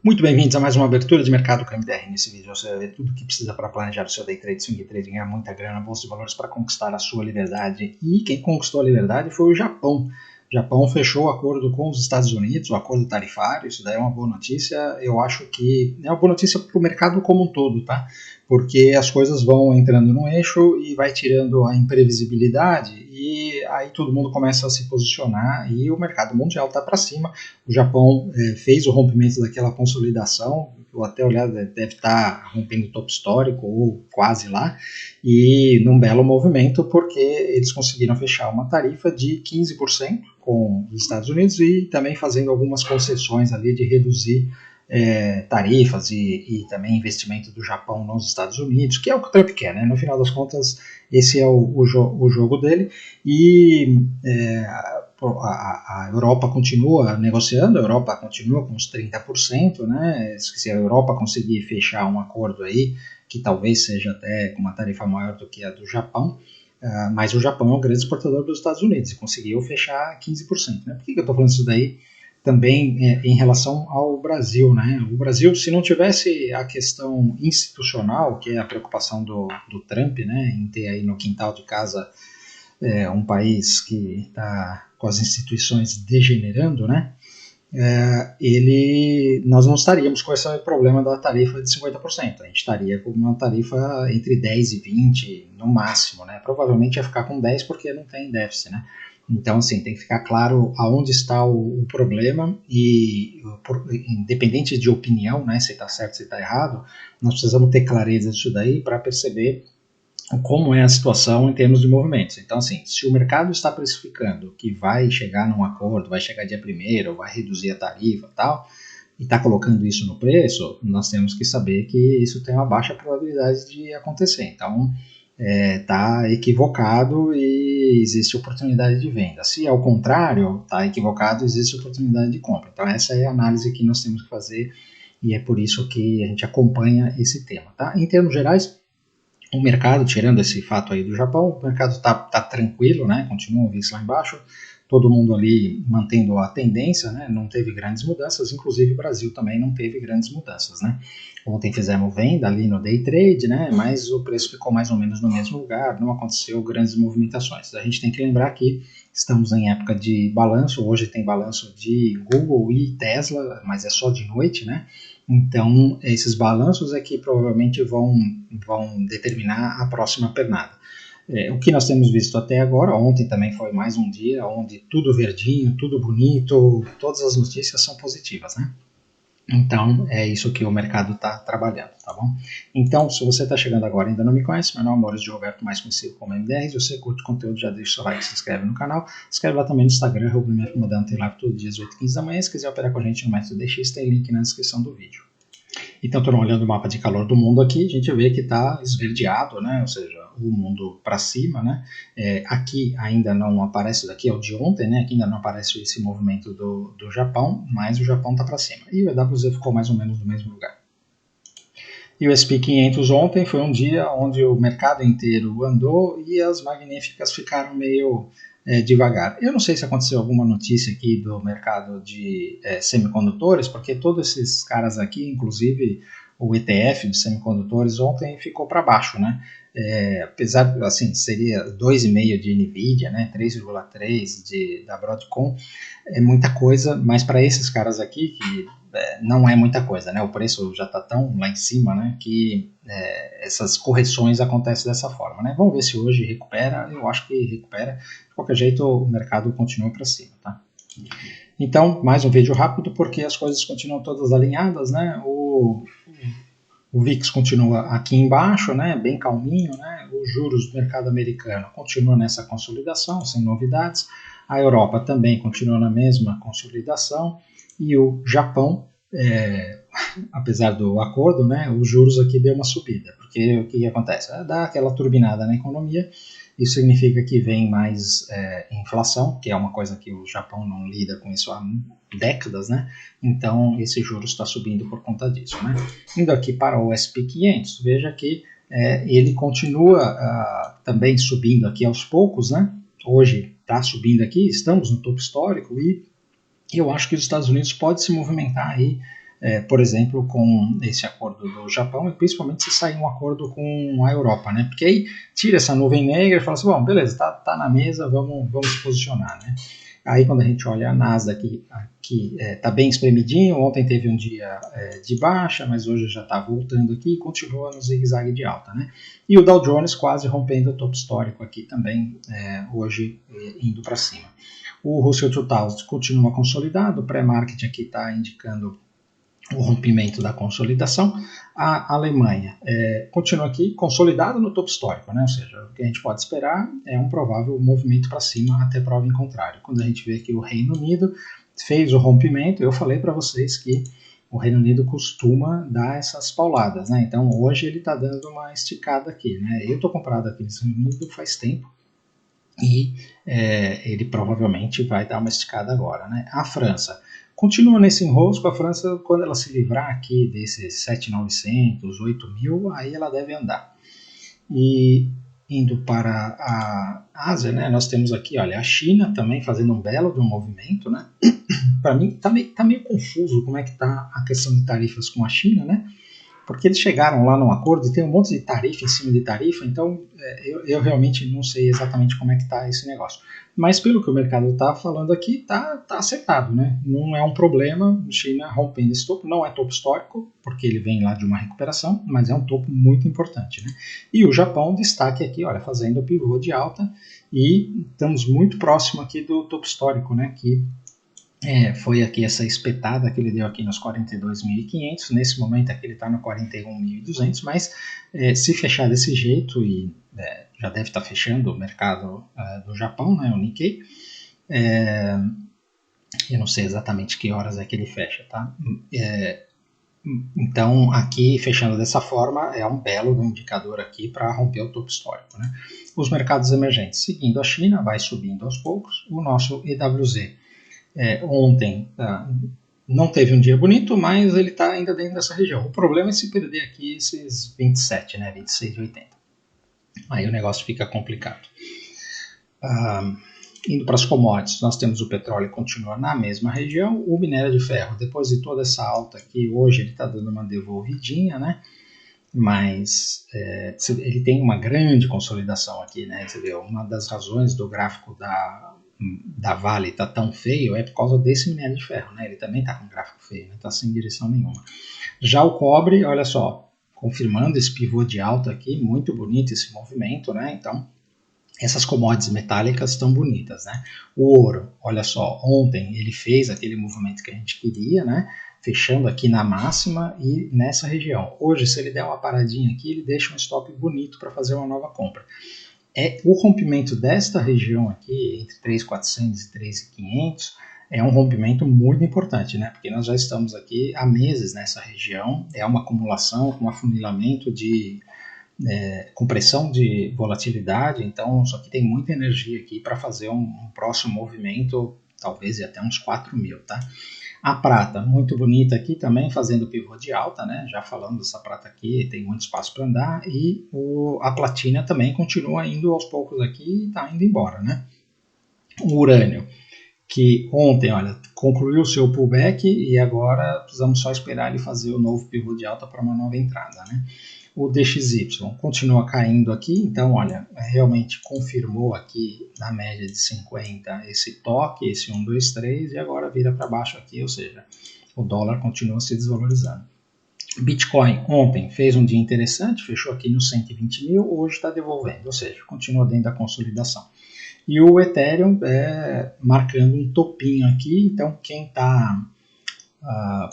Muito bem-vindos a mais uma abertura de mercado com a MDR. Nesse vídeo você vai ver tudo o que precisa para planejar o seu day trade, swing trading, ganhar muita grana, bolsa de valores para conquistar a sua liberdade. E quem conquistou a liberdade foi o Japão. O Japão fechou o acordo com os Estados Unidos, o acordo tarifário. Isso daí é uma boa notícia. Eu acho que é uma boa notícia para o mercado como um todo, tá? Porque as coisas vão entrando no eixo e vai tirando a imprevisibilidade e aí todo mundo começa a se posicionar e o mercado mundial está para cima. O Japão fez o rompimento daquela consolidação, vou até olhar, deve estar rompendo o topo histórico ou quase lá, e num belo movimento porque eles conseguiram fechar uma tarifa de 15% com os Estados Unidos e também fazendo algumas concessões ali de reduzir tarifas e também investimento do Japão nos Estados Unidos, que é o que o Trump quer, né? No final das contas, esse é o jogo dele, e a Europa continua negociando, a Europa continua com os 30%, né? Se a Europa conseguir fechar um acordo aí, que talvez seja até com uma tarifa maior do que a do Japão, mas o Japão é um grande exportador dos Estados Unidos e conseguiu fechar 15%. Né? Por que eu estou falando isso daí? Também em relação ao Brasil, né? O Brasil, se não tivesse a questão institucional, que é a preocupação do Trump, né, em ter aí no quintal de casa um país que está com as instituições degenerando, né? Nós não estaríamos com esse problema da tarifa de 50%. A gente estaria com uma tarifa entre 10 e 20 no máximo, né? Provavelmente ia ficar com 10 porque não tem déficit, né? Então, assim, tem que ficar claro aonde está o problema e, independente de opinião, né, se está certo, se está errado, nós precisamos ter clareza disso daí para perceber como é a situação em termos de movimentos. Então, assim, se o mercado está precificando que vai chegar num acordo, vai chegar dia 1º, vai reduzir a tarifa e tal, e está colocando isso no preço, nós temos que saber que isso tem uma baixa probabilidade de acontecer. Então, está equivocado e existe oportunidade de venda. Se é o contrário, está equivocado, existe oportunidade de compra. Então essa é a análise que nós temos que fazer e é por isso que a gente acompanha esse tema. Tá? Em termos gerais, o mercado, tirando esse fato aí do Japão, o mercado está tranquilo, né? Continua o VIX lá embaixo, todo mundo ali mantendo a tendência, né? Não teve grandes mudanças, inclusive o Brasil também não teve grandes mudanças, né? Ontem fizemos venda ali no day trade, né? Mas o preço ficou mais ou menos no mesmo lugar, não aconteceu grandes movimentações. A gente tem que lembrar que estamos em época de balanço, hoje tem balanço de Google e Tesla, mas é só de noite, né? Então, esses balanços é que provavelmente vão determinar a próxima pernada. O que nós temos visto até agora, ontem também foi mais um dia onde tudo verdinho, tudo bonito, todas as notícias são positivas, né? Então, é isso que o mercado está trabalhando, tá bom? Então, se você está chegando agora e ainda não me conhece, meu nome é Maurício de Roberto, mais conhecido como MDR. Se você curte o conteúdo, já deixa o seu like, se inscreve no canal. Se inscreve lá também no Instagram, @mfmodano, tem live todo dia às 8h15 da manhã. Se quiser operar com a gente no método DX, tem link na descrição do vídeo. Então, estou olhando o mapa de calor do mundo aqui, a gente vê que está esverdeado, né? Ou seja, o mundo para cima, né? Aqui ainda não aparece, daqui é o de ontem, né? Aqui ainda não aparece esse movimento do Japão, mas o Japão está para cima. E o EWZ ficou mais ou menos no mesmo lugar. E o S&P 500 ontem foi um dia onde o mercado inteiro andou e as magníficas ficaram meio devagar. Eu não sei se aconteceu alguma notícia aqui do mercado de semicondutores, porque todos esses caras aqui, inclusive o ETF de semicondutores, ontem ficou para baixo, né? Apesar, assim, seria 2,5 de NVIDIA, né? 3,3 da Broadcom, é muita coisa, mas para esses caras aqui, que não é muita coisa, né? O preço já está tão lá em cima, né? Que essas correções acontecem dessa forma, né? Vamos ver se hoje recupera. Eu acho que recupera. De qualquer jeito, o mercado continua para cima, tá? Então, mais um vídeo rápido, porque as coisas continuam todas alinhadas, né? O VIX continua aqui embaixo, né? Bem calminho, né? Os juros do mercado americano continuam nessa consolidação, sem novidades. A Europa também continua na mesma consolidação. E o Japão, apesar do acordo, né, os juros aqui deu uma subida, porque o que acontece? Dá aquela turbinada na economia, isso significa que vem mais inflação, que é uma coisa que o Japão não lida com isso há décadas, né? Então esse juros está subindo por conta disso, né? Indo aqui para o S&P 500, veja que ele continua também subindo aqui aos poucos, né? Hoje está subindo aqui, estamos no topo histórico e eu acho que os Estados Unidos pode se movimentar aí por exemplo, com esse acordo do Japão, e principalmente se sair um acordo com a Europa, né? Porque aí tira essa nuvem negra e fala assim, bom, beleza, tá na mesa, vamos se posicionar, né? Aí quando a gente olha a Nasdaq aqui está bem espremidinho, ontem teve um dia de baixa, mas hoje já está voltando aqui e continua no zigue-zague de alta, né? E o Dow Jones quase rompendo o topo histórico aqui também, hoje indo para cima. O Russell 2000 continua consolidado, o pré-market aqui está indicando o rompimento da consolidação. A Alemanha continua aqui consolidada no topo histórico, né? Ou seja, o que a gente pode esperar é um provável movimento para cima até prova em contrário. Quando a gente vê que o Reino Unido fez o rompimento, eu falei para vocês que o Reino Unido costuma dar essas pauladas, né? Então hoje ele está dando uma esticada aqui, né? Eu estou comprado aqui no Reino Unido faz tempo e ele provavelmente vai dar uma esticada agora, né? A França continua nesse enrosco. A França, quando ela se livrar aqui desses 7.900, 8.000, aí ela deve andar. E indo para a Ásia, né, nós temos aqui, olha, a China também fazendo um belo de um movimento, né? Para mim tá meio confuso como é que tá a questão de tarifas com a China, né? Porque eles chegaram lá num acordo e tem um monte de tarifa em cima de tarifa, então eu realmente não sei exatamente como é que está esse negócio. Mas pelo que o mercado está falando aqui, tá acertado, né? Não é um problema, China rompendo esse topo, não é topo histórico, porque ele vem lá de uma recuperação, mas é um topo muito importante, né? E o Japão, destaque aqui, olha, fazendo o pivô de alta, e estamos muito próximo aqui do topo histórico, né? Que foi aqui essa espetada que ele deu aqui nos 42.500, nesse momento aqui ele está no 41.200, mas se fechar desse jeito, e já deve estar fechando o mercado do Japão, né, o Nikkei, eu não sei exatamente que horas é que ele fecha, tá? Então aqui fechando dessa forma é um belo indicador aqui para romper o topo histórico, né? Os mercados emergentes, seguindo a China, vai subindo aos poucos. O nosso EWZ ontem não teve um dia bonito, mas ele está ainda dentro dessa região. O problema é se perder aqui esses 27, né, 26,80. Aí o negócio fica complicado. Indo para as commodities, nós temos o petróleo que continua na mesma região, o minério de ferro, depois de toda essa alta aqui, hoje ele está dando uma devolvidinha, né? Mas ele tem uma grande consolidação aqui, né? Você vê, uma das razões do gráfico da Vale tá tão feio é por causa desse minério de ferro, né? Ele também tá com gráfico feio, né? Tá sem direção nenhuma. Já o cobre, olha só, confirmando esse pivô de alta aqui, muito bonito esse movimento, né? Então, essas commodities metálicas estão bonitas, né? O ouro, olha só, ontem ele fez aquele movimento que a gente queria, né? Fechando aqui na máxima e nessa região. Hoje, se ele der uma paradinha aqui, ele deixa um stop bonito para fazer uma nova compra. O rompimento desta região aqui, entre 3.400 e 3.500, é um rompimento muito importante, né? Porque nós já estamos aqui há meses nessa região, é uma acumulação, um afunilamento de compressão de volatilidade, então isso aqui tem muita energia aqui para fazer um próximo movimento, talvez até uns 4.000, tá? A prata, muito bonita aqui também, fazendo pivô de alta, né? Já falando dessa prata aqui, tem muito espaço para andar. E a platina também continua indo aos poucos aqui e está indo embora, né? O urânio, que ontem, olha, concluiu o seu pullback e agora precisamos só esperar ele fazer o novo pivô de alta para uma nova entrada, né? O DXY continua caindo aqui, então, olha, realmente confirmou aqui na média de 50 esse toque, esse 1, 2, 3, e agora vira para baixo aqui, ou seja, o dólar continua se desvalorizando. Bitcoin ontem fez um dia interessante, fechou aqui nos 120 mil, hoje está devolvendo, ou seja, continua dentro da consolidação. E o Ethereum marcando um topinho aqui, então quem está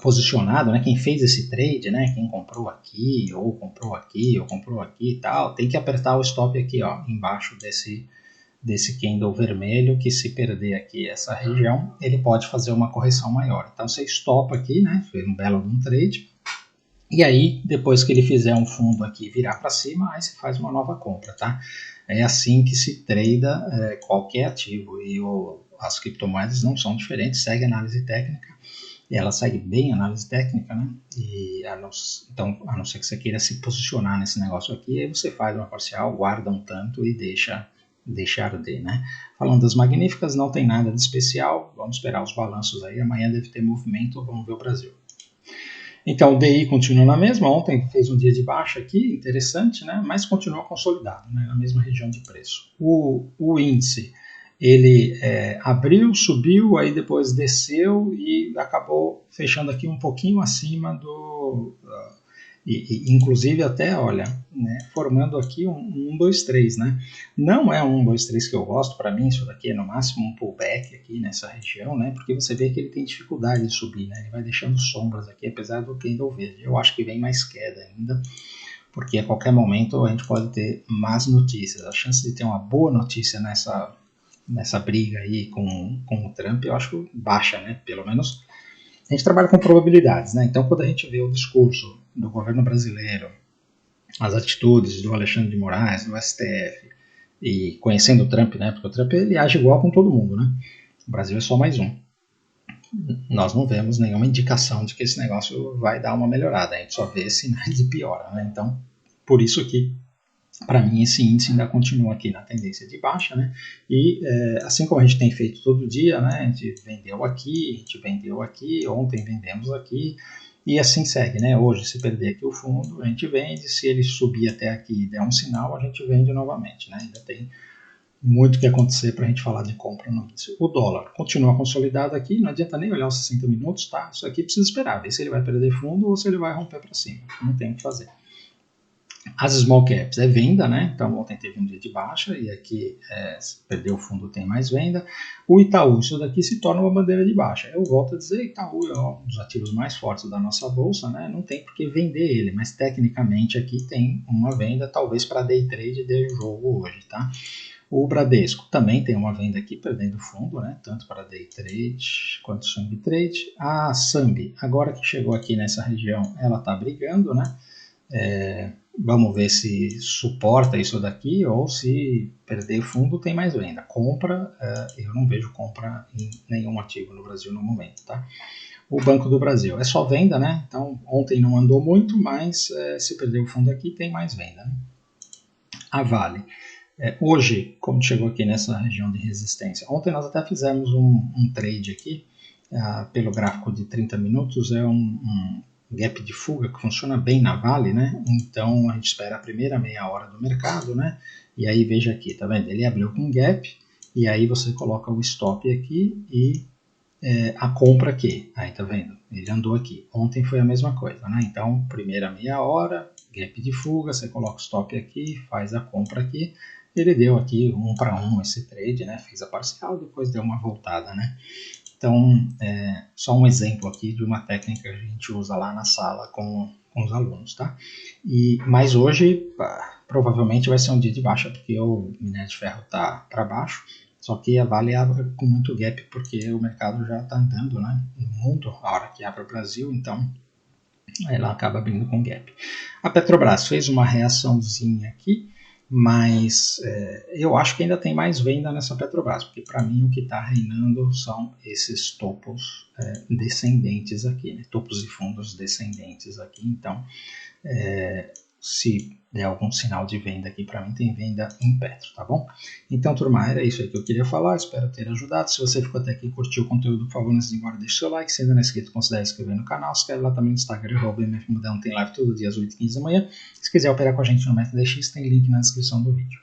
posicionado, né, quem fez esse trade, né, quem comprou aqui, ou comprou aqui, ou comprou aqui e tal, tem que apertar o stop aqui, ó, embaixo desse candle vermelho, que se perder aqui essa região, ele pode fazer uma correção maior. Então você stop aqui, né, fez um belo de um trade, e aí depois que ele fizer um fundo aqui virar para cima, aí você faz uma nova compra, tá? É assim que se trada qualquer ativo, e as criptomoedas não são diferentes, segue análise técnica. E ela segue bem a análise técnica, né? Então, a não ser que você queira se posicionar nesse negócio aqui, aí você faz uma parcial, guarda um tanto e deixa arder, né? Falando das magníficas, não tem nada de especial, vamos esperar os balanços aí, amanhã deve ter movimento, vamos ver o Brasil. Então, o DI continua na mesma, ontem fez um dia de baixa aqui, interessante, né? Mas continua consolidado, né? Na mesma região de preço. O índice, ele abriu, subiu, aí depois desceu e acabou fechando aqui um pouquinho acima do... inclusive até, olha, né, formando aqui um 1, 2, 3, né? Não é um 1, 2, 3 que eu gosto, para mim isso daqui é no máximo um pullback aqui nessa região, né? Porque você vê que ele tem dificuldade de subir, né? Ele vai deixando sombras aqui, apesar do candle verde. Eu acho que vem mais queda ainda, porque a qualquer momento a gente pode ter más notícias. A chance de ter uma boa notícia nessa briga aí com o Trump, eu acho baixa, né? Pelo menos a gente trabalha com probabilidades, né? Então, quando a gente vê o discurso do governo brasileiro, as atitudes do Alexandre de Moraes, do STF, e conhecendo o Trump, né? Porque o Trump ele age igual com todo mundo, né? O Brasil é só mais um. Nós não vemos nenhuma indicação de que esse negócio vai dar uma melhorada. A gente só vê sinais de piora, né? Então, por isso que para mim esse índice ainda continua aqui na tendência de baixa, né? E assim como a gente tem feito todo dia, né? A gente vendeu aqui, ontem vendemos aqui, e assim segue, né? Hoje, se perder aqui o fundo, a gente vende, se ele subir até aqui e der um sinal, a gente vende novamente, né? Ainda tem muito que acontecer para a gente falar de compra no índice. O dólar continua consolidado aqui, não adianta nem olhar os 60 minutos, tá? Isso aqui precisa esperar, ver se ele vai perder fundo ou se ele vai romper para cima, não tem o que fazer. As small caps é venda, né? Então ontem teve um dia de baixa e aqui perdeu o fundo, tem mais venda. O Itaú, isso daqui se torna uma bandeira de baixa. Eu volto a dizer, Itaú é um dos ativos mais fortes da nossa bolsa, né? Não tem por que vender ele, mas tecnicamente aqui tem uma venda, talvez para day trade dê jogo hoje, tá? O Bradesco também tem uma venda aqui perdendo fundo, né? Tanto para day trade quanto swing trade. A Sambi, agora que chegou aqui nessa região, ela está brigando, né? Vamos ver se suporta isso daqui ou se perder fundo tem mais venda. Compra, eu não vejo compra em nenhum ativo no Brasil no momento, tá? O Banco do Brasil é só venda, né? Então ontem não andou muito, mas se perder o fundo aqui tem mais venda, né? A Vale. Hoje, como chegou aqui nessa região de resistência, ontem nós até fizemos um trade aqui, pelo gráfico de 30 minutos, é um gap de fuga que funciona bem na Vale, né? Então a gente espera a primeira meia hora do mercado, né? E aí veja aqui, tá vendo? Ele abriu com gap e aí você coloca o stop aqui e a compra aqui. Aí tá vendo? Ele andou aqui. Ontem foi a mesma coisa, né? Então primeira meia hora, gap de fuga, você coloca o stop aqui, faz a compra aqui. Ele deu aqui 1 para 1 esse trade, né? Fez a parcial, depois deu uma voltada, né? Então, só um exemplo aqui de uma técnica que a gente usa lá na sala com os alunos, tá? Mas hoje, provavelmente vai ser um dia de baixa, porque o minério de ferro tá para baixo, só que a Vale abre com muito gap, porque o mercado já está andando, né? No mundo, a hora que abre o Brasil, então ela acaba abrindo com gap. A Petrobras fez uma reaçãozinha aqui, mas eu acho que ainda tem mais venda nessa Petrobras, porque para mim o que está reinando são esses topos descendentes aqui, né? Topos e fundos descendentes aqui. Então, se der algum sinal de venda aqui para mim, tem venda em Petro, tá bom? Então, turma, era isso aí que eu queria falar, espero ter ajudado. Se você ficou até aqui e curtiu o conteúdo, por favor, não se embora, deixe seu like. Se ainda não é inscrito, considere se inscrever no canal. Se inscreve lá também no Instagram, @mfmudão, tem live todo dia às 8h15 da manhã. Se quiser operar com a gente no método DX, tem link na descrição do vídeo.